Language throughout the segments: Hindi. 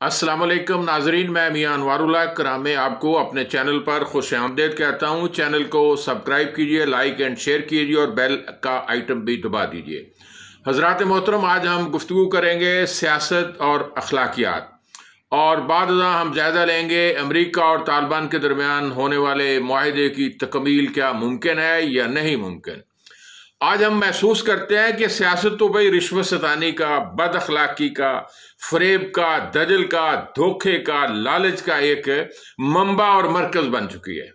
अस्सलाम वालेकुम नाजरीन, मैं मियां अनवारुल्लाह कराम में आपको अपने चैनल पर खुश आमदीद कहता हूँ। चैनल को सब्सक्राइब कीजिए, लाइक एंड शेयर कीजिए और बेल का आइटम भी दबा दीजिए। हज़रात मोहतरम, आज हम गुफ्तगू करेंगे सियासत और अखलाकियात, और बाद हम जायज़ा लेंगे अमेरिका और तालिबान के दरमियान होने वाले मुआहदे की तकमील क्या मुमकिन है या नहीं मुमकिन। आज हम महसूस करते हैं कि सियासत तो भाई रिश्वत सतानी का, बद अखलाकी का, फरेब का, दजल का, धोखे का, लालच का एक मंबा और मरकज बन चुकी है।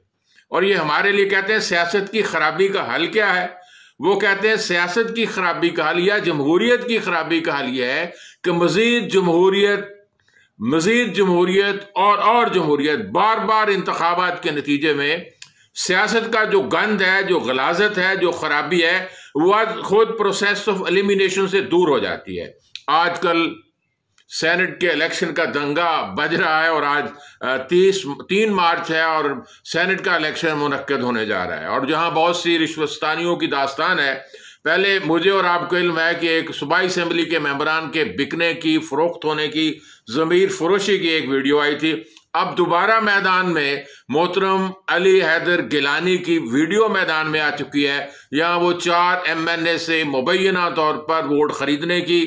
और ये हमारे लिए कहते हैं सियासत की खराबी का हल क्या है। वो कहते हैं सियासत की खराबी का हल या जमहूरियत की खराबी का हल यह है कि मजीद जमहूरियत और जमहूरियत, बार बार इंतखाबात के नतीजे में सियासत का जो गंद है, जो गलाजत है, जो खराबी है, वह खुद प्रोसेस ऑफ एलिमिनेशन से दूर हो जाती है। आजकल सेनेट के इलेक्शन का दंगा बज रहा है और आज 3 मार्च है और सेनेट का इलेक्शन मुनक्कद होने जा रहा है, और जहां बहुत सी रिश्वतस्तानियों की दास्तान है। पहले मुझे और आपको इल्म है कि एक सूबाई असम्बली के मेंबरान के बिकने की, फरोख्त होने की, ज़मीर फरोशी की एक वीडियो आई थी। अब दोबारा मैदान में मोहतरम अली हैदर गिलानी की वीडियो मैदान में आ चुकी है। यहाँ वो 4 MNA से मुबैना तौर पर वोट खरीदने की,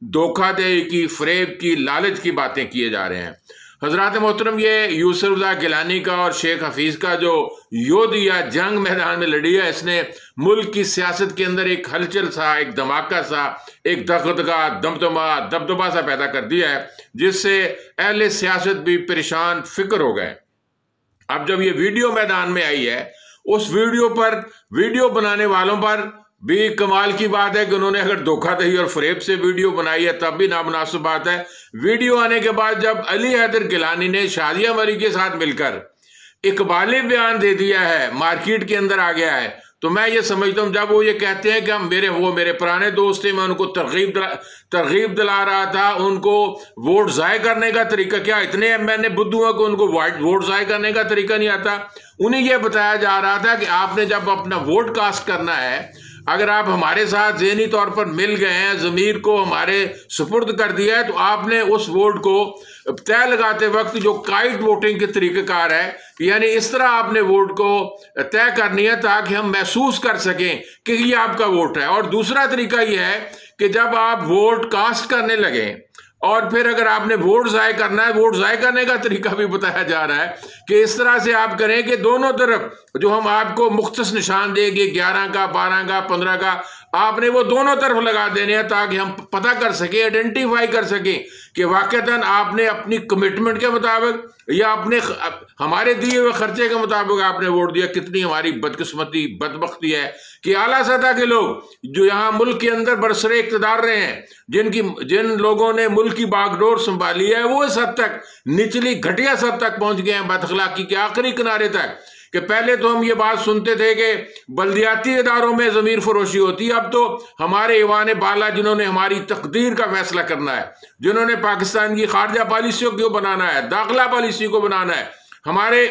धोखाधड़ी की, फरेब की, लालच की बातें किए जा रहे हैं। हजरात मोहतरम, ये यूसुफ गिलानी का और शेख हफीज का जो योद्ध या जंग मैदान में लड़ी है, इसने मुल्क की सियासत के अंदर एक हलचल सा, एक धमाका सा, एक दगदगा, दबदबा सा पैदा कर दिया है, जिससे अहले सियासत भी परेशान फिक्र हो गए। अब जब ये वीडियो मैदान में आई है, उस वीडियो बनाने वालों पर भी कमाल की बात है कि उन्होंने अगर धोखाधड़ी और फरेब से वीडियो बनाई है तब भी नामुनासिब बात है। वीडियो आने के बाद जब अली हैदर गिलानी ने शादिया मरी के साथ मिलकर इकबाली बयान दे दिया है, मार्केट के अंदर आ गया है, तो मैं ये समझता हूँ जब वो ये कहते हैं कि मेरे पुराने दोस्त थे, मैं उनको तरगीब दिला रहा था, उनको वोट ज़ाय करने का तरीका, क्या इतने MNA बुद्धू हैं कि उनको वोट ज़ाय करने का तरीका नहीं आता। उन्हें यह बताया जा रहा था कि आपने जब अपना वोट कास्ट करना है, अगर आप हमारे साथ ज़हनी तौर पर मिल गए हैं, ज़मीर को हमारे सुपुर्द कर दिया है, तो आपने उस वोट को तय लगाते वक्त जो काइट वोटिंग के तरीक़ेकार है, यानी इस तरह आपने वोट को तय करनी है ताकि हम महसूस कर सकें कि ये आपका वोट है। और दूसरा तरीका यह है कि जब आप वोट कास्ट करने लगें और फिर अगर आपने वोट ज़ाय करना है, वोट ज़ाय करने का तरीका भी बताया जा रहा है कि इस तरह से आप करें कि दोनों तरफ जो हम आपको मुख्तस निशान देंगे, 11 का, 12 का, 15 का, आपने वो दोनों तरफ लगा देने हैं ताकि हम पता कर सकें, आइडेंटिफाई कर सकें कि वाकईतन आपने अपनी कमिटमेंट के मुताबिक या अपने हमारे दिए हुए खर्चे के मुताबिक आपने वोट दिया। कितनी हमारी बदकिस्मती, बदबख्ती है कि आला सतह के लोग जो यहाँ मुल्क के अंदर बरसरे इक़्तिदार रहे हैं, जिन लोगों ने मुल्क की बागडोर संभाली है, वो इस हद तक निचली घटिया सतह तक पहुंच गए हैं, बदअखलाकी के आखिरी किनारे तक, कि पहले तो हम ये बात सुनते थे कि बल्दियाती इदारों में ज़मीर फरोशी होती है। अब तो हमारे ईवान बाला, जिन्होंने हमारी तकदीर का फैसला करना है, जिन्होंने पाकिस्तान की खारजा पॉलिसियों को बनाना है, दाखिला पॉलिसी को बनाना है, हमारे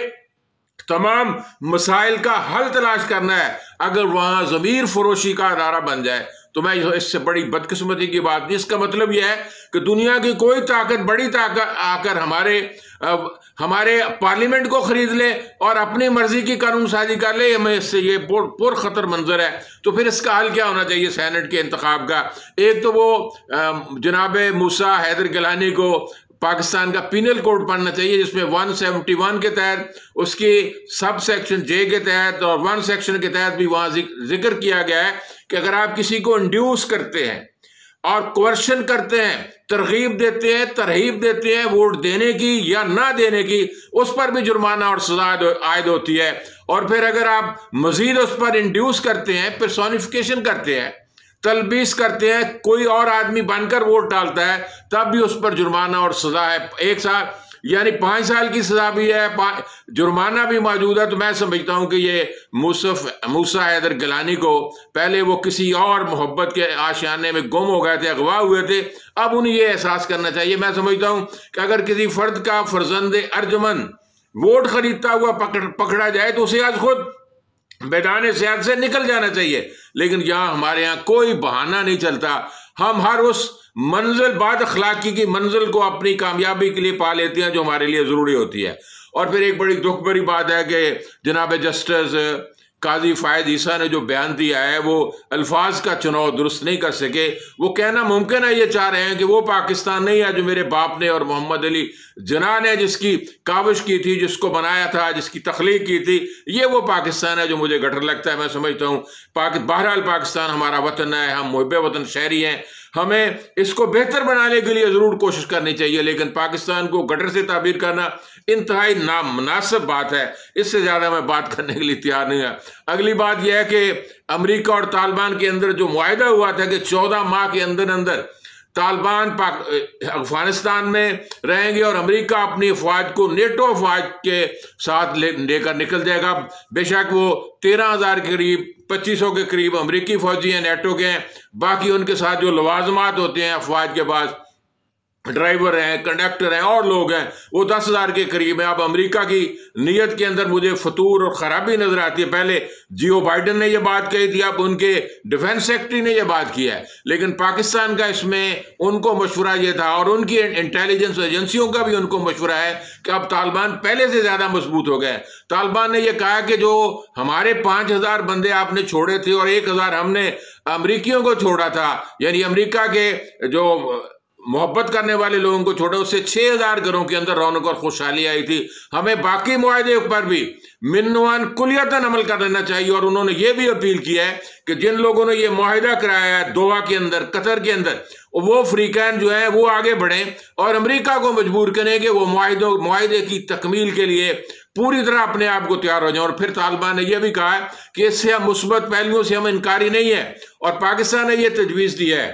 तमाम मसाइल का हल तलाश करना है, अगर वहाँ ज़मीर फरोशी का अदारा बन जाए तो मैं इससे बड़ी बदकिस्मती की बात नहीं। इसका मतलब यह है कि दुनिया की कोई ताकत, बड़ी ताकत आकर हमारे पार्लियामेंट को खरीद ले और अपनी मर्जी की कानून साजी कर ले, हमें इससे ये पुरखतर मंजर है। तो फिर इसका हल क्या होना चाहिए सेनेट के इंतखाब का? एक तो वो जनाब मूसा हैदर गिलानी को पाकिस्तान का पीनल कोड पढ़ना चाहिए, जिसमें 171 के तहत, उसकी सब सेक्शन J के तहत और 1 सेक्शन के तहत भी वहाँ जिक्र किया गया है कि अगर आप किसी को इंड्यूस करते हैं और कोर्शन करते हैं, तरहीब देते हैं वोट देने की या ना देने की, उस पर भी जुर्माना और सजा आयद होती है। और फिर अगर आप मजीद उस पर इंड्यूस करते हैं, पर्सोनिफिकेशन करते हैं, तलबीस करते हैं, कोई और आदमी बनकर वोट डालता है, तब भी उस पर जुर्माना और सजा है। 1 साल यानी 5 साल की सजा भी है, जुर्माना भी मौजूद है। तो मैं समझता हूं कि ये मूसा हैदर गिलानी को पहले वो किसी और मोहब्बत के आशियाने में गुम हो गए थे, अगवा हुए थे, अब उन्हें ये एहसास करना चाहिए। मैं समझता हूं कि अगर किसी फर्द का फर्जंद अर्जुमन वोट खरीदता हुआ पकड़ा जाए तो उसे आज खुद मैदान सियासत से निकल जाना चाहिए। लेकिन यहाँ हमारे यहाँ कोई बहाना नहीं चलता। हम हर उस मंजिल बाद अखलाकी की मंजिल को अपनी कामयाबी के लिए पा लेते हैं जो हमारे लिए ज़रूरी होती है। और फिर एक बड़ी दुख भरी बात है कि जनाब जस्टिस काजी फ़ायद ईसा ने जो बयान दिया है वो अल्फाज का चुनाव दुरुस्त नहीं कर सके। वो कहना मुमकिन है, ये चाह रहे हैं कि वो पाकिस्तान नहीं है जो मेरे बाप ने और मोहम्मद अली जिन्ना ने जिसकी काविश की थी, जिसको बनाया था, जिसकी तख्लीक की थी, ये वो पाकिस्तान है जो मुझे गटर लगता है। मैं समझता हूँ बहरहाल पाकिस्तान हमारा वतन है, हम मुहिब वतन शहरी हैं, हमें इसको बेहतर बनाने के लिए ज़रूर कोशिश करनी चाहिए, लेकिन पाकिस्तान को गटर से ताबीर करना इंतहाई नामुनासिब बात है। इससे ज़्यादा मैं बात करने के लिए तैयार नहीं है। अगली बात यह है कि अमेरिका और तालिबान के अंदर जो मुआहिदा हुआ था कि 14 माह के अंदर अंदर तालिबान अफगानिस्तान में रहेंगे और अमेरिका अपनी अफवाज को नेटो अफवाज के साथ लेकर निकल जाएगा। बेशक वो 13,000 के करीब 2500 के करीब अमेरिकी फौजी हैं, नेटो के हैं, बाकी उनके साथ जो लवाजमात होते हैं अफवाज के पास, ड्राइवर हैं, कंडक्टर हैं और लोग हैं, वो 10,000 के करीब है। अब अमेरिका की नीयत के अंदर मुझे फतूर और ख़राबी नजर आती है। पहले जियो बाइडन ने यह बात कही थी, अब उनके डिफेंस सेक्रेटरी ने यह बात की है, लेकिन पाकिस्तान का इसमें उनको मशवरा यह था और उनकी इंटेलिजेंस एजेंसियों का भी उनको मशवरा है कि अब तालिबान पहले से ज़्यादा मजबूत हो गए। तालिबान ने यह कहा कि जो हमारे 5,000 बंदे आपने छोड़े थे और 1,000 हमने अमरीकियों को छोड़ा था, यानी अमरीका के जो मोहब्बत करने वाले लोगों को छोड़ा, उससे 6,000 घरों के अंदर रौनक और खुशहाली आई थी। हमें बाकी मुआहदे पर भी मिन्नवान कुलियतन अमल कर लेना चाहिए। और उन्होंने ये भी अपील किया है कि जिन लोगों ने ये मुआहिदा कराया है दोहा के अंदर, कतर के अंदर, वो अफ्रीकन जो है वो आगे बढ़ें और अमेरिका को मजबूर करें कि वो मुआहिदे की तकमील के लिए पूरी तरह अपने आप को तैयार हो जाए। और फिर तालिबान ने यह भी कहा है कि इससे हम मुस्बत पहलुओं से हम इनकारी नहीं है और पाकिस्तान ने यह तजवीज़ दी है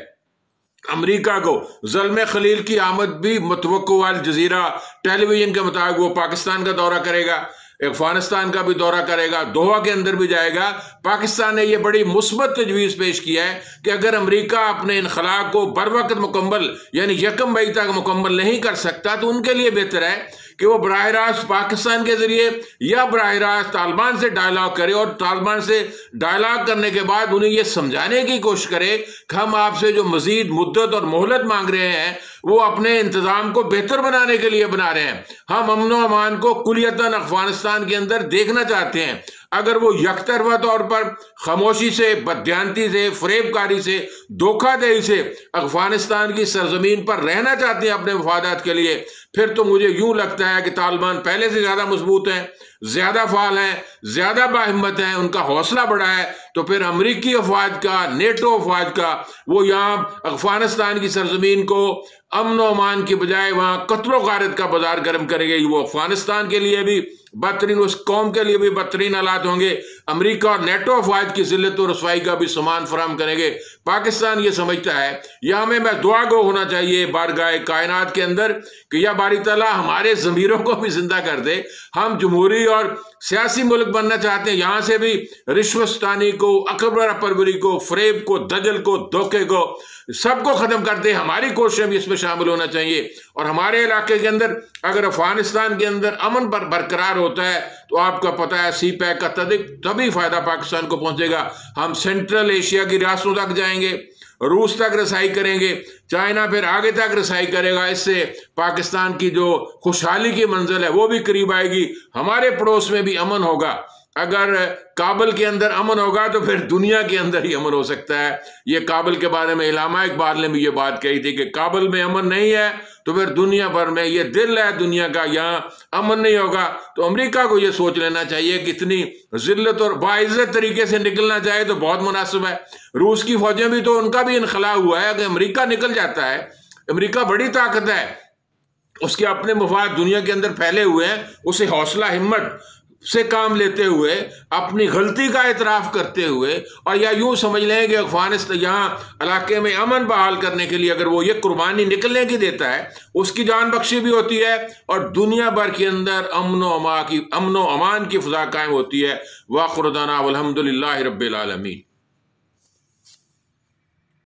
अमेरिका को ज़ल्म खलील की आमद भी मुतवक्को अल जज़ीरा टेलीविजन के मुताबिक वो पाकिस्तान का दौरा करेगा, अफगानिस्तान का भी दौरा करेगा, दोहा के अंदर भी जाएगा। पाकिस्तान ने यह बड़ी मुस्बत तजवीज़ पेश किया है कि अगर अमेरिका अपने इनखला को बर वक्त मुकम्मल यानी 1 मई तक मुकम्मल नहीं कर सकता तो उनके लिए बेहतर है कि वो बराह रास्त पाकिस्तान के जरिए या बराह रास्त तालिबान से डायलॉग करे और तालिबान से डायलॉग करने के बाद उन्हें यह समझाने की कोशिश करे कि हम आपसे जो मजीद मुद्दत और मोहलत मांग रहे हैं वो अपने इंतजाम को बेहतर बनाने के लिए बना रहे हैं। हम अमन व अमान को कुलियतन अफगानिस्तान के अंदर देखना चाहते हैं। अगर वो यकतरफा तौर पर खामोशी से, बददियानती से, फरेबकारी से, धोखाधड़ी से अफगानिस्तान की सरजमीन पर रहना चाहते हैं अपने मफादात के लिए, फिर तो मुझे यूं लगता है कि तालिबान पहले से ज़्यादा मजबूत हैं, ज़्यादा फाल हैं, ज़्यादा बाहिम्मत हैं, उनका हौसला बढ़ा है। तो फिर अमरीकी अफवाज का, नेटो अफवाज का, वो यहाँ अफगानिस्तान की सरजमीन को अमन व अमान की बजाय वहाँ कत्लो गारत का बाजार गर्म करेंगे। वो अफगानिस्तान के लिए भी बदतरीन, उस कौम के लिए भी बदतरीन हालात होंगे। अमेरिका और नेटो अफवाज की जिल्लत और रसवाई का भी सामान फराहम करेंगे। पाकिस्तान ये समझता है या हमें मैं दुआ गो होना चाहिए बारगाह कायनात के अंदर कि या बारी ताला हमारे ज़मीरों को भी जिंदा कर दे। हम जमहूरी और सियासी मुल्क बनना चाहते हैं, यहाँ से भी रिश्वतस्तानी को, अकबर परवरी को, फरेब को, दजल को, धोखे को, सबको ख़त्म कर दे। हमारी कोशिशें भी इसमें शामिल होना चाहिए। और हमारे इलाके के अंदर अगर अफगानिस्तान के अंदर अमन पर बरकरार होता है तो आपका पता है CPEC का तभी फ़ायदा पाकिस्तान को पहुँचेगा। हम सेंट्रल एशिया की रियासतों तक जाएंगे, रूस तक रसाई करेंगे, चाइना फिर आगे तक रसाई करेगा। इससे पाकिस्तान की जो खुशहाली की मंजिल है वो भी करीब आएगी। हमारे पड़ोस में भी अमन होगा। अगर काबुल के अंदर अमन होगा तो फिर दुनिया के अंदर ही अमन हो सकता है। ये काबुल के बारे में इल्हामा इकबाल ने भी ये बात कही थी कि काबुल में अमन नहीं है तो फिर दुनिया भर में, ये दिल है दुनिया का, यहाँ अमन नहीं होगा। तो अमेरिका को ये सोच लेना चाहिए कि इतनी जिल्लत और बाइज्जत तरीके से निकलना चाहिए तो बहुत मुनासिब है। रूस की फौजें भी तो उनका भी इनखला हुआ है। अगर अमेरिका निकल जाता है, अमेरिका बड़ी ताकत है, उसके अपने मफाद दुनिया के अंदर फैले हुए हैं, उसे हौसला हिम्मत से काम लेते हुए, अपनी गलती का एतराफ़ करते हुए, और या यूं समझ लें कि अफगानिस्तान यहाँ इलाके में अमन बहाल करने के लिए अगर वो ये कुर्बानी निकलने की देता है, उसकी जान बख्शी भी होती है और दुनिया भर के अंदर अमन व अमान की फ़ज़ा कायम होती है। वाखिर दाना अल्हम्दुलिल्लाहि रब्बिल आलमीन।